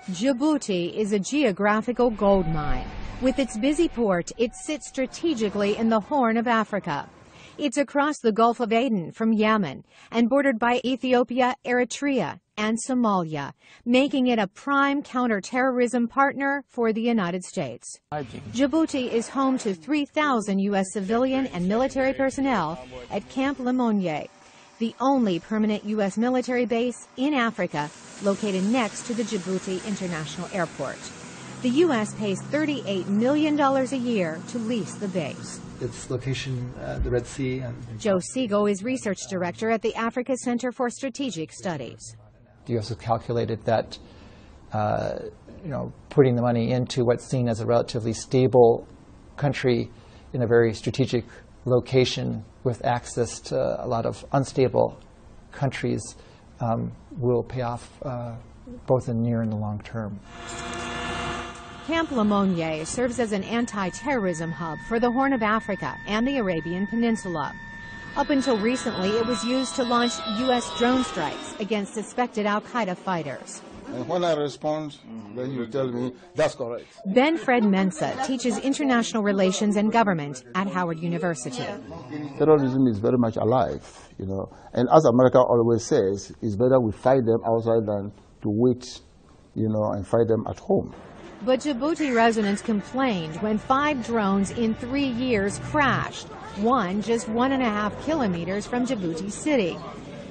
Djibouti is a geographical gold mine. With its busy port, it sits strategically in the Horn of Africa. It's across the Gulf of Aden from Yemen and bordered by Ethiopia, Eritrea, and Somalia, making it a prime counterterrorism partner for the United States. Djibouti is home to 3,000 U.S. civilian and military personnel at Camp Lemonnier, the only permanent U.S. military base in Africa located next to the Djibouti International Airport. The U.S. pays $38 million a year to lease the base. Its location, the Red Sea. Joe Siegel is research director at the Africa Center for Strategic Studies. The U.S. has calculated that putting the money into what's seen as a relatively stable country in a very strategic location with access to a lot of unstable countries will pay off both in the near and the long term. Camp Lemonnier serves as an anti-terrorism hub for the Horn of Africa and the Arabian Peninsula. Up until recently, it was used to launch U.S. drone strikes against suspected al-Qaeda fighters. And when I respond, then you tell me, that's correct. Ben Fred Mensa teaches international relations and government at Howard University. Terrorism is very much alive, and as America always says, it's better we fight them outside than to wait, and fight them at home. But Djibouti residents complained when 5 drones in 3 years crashed, one just 1.5 kilometers from Djibouti City.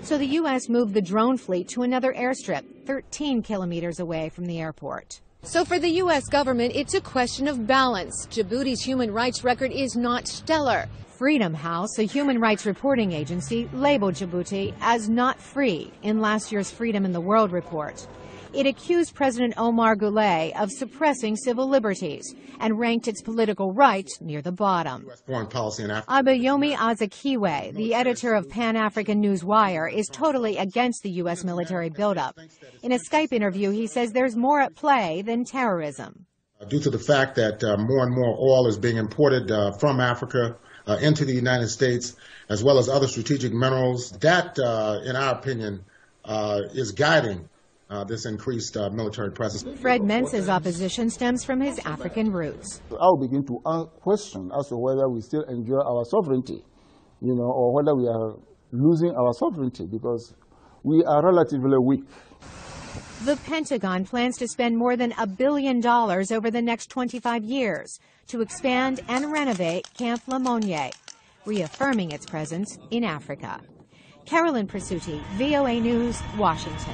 So the U.S. moved the drone fleet to another airstrip, 13 kilometers away from the airport. So for the U.S. government, it's a question of balance. Djibouti's human rights record is not stellar. Freedom House, a human rights reporting agency, labeled Djibouti as not free in last year's Freedom in the World report. It accused President Omar Guelleh of suppressing civil liberties and ranked its political rights near the bottom. Abayomi Azikiwe, the editor of Pan-African News Wire, is totally against the U.S. military buildup. In a Skype interview, he says there's more at play than terrorism. Due to the fact that more and more oil is being imported from Africa into the United States, as well as other strategic minerals, that, in our opinion, is guiding this increased military presence. Fred Mensa's opposition stems from his African roots. I'll begin to question as to whether we still enjoy our sovereignty, or whether we are losing our sovereignty because we are relatively weak. The Pentagon plans to spend more than $1 billion over the next 25 years to expand and renovate Camp Lemonnier, reaffirming its presence in Africa. Carolyn Presutti, VOA News, Washington.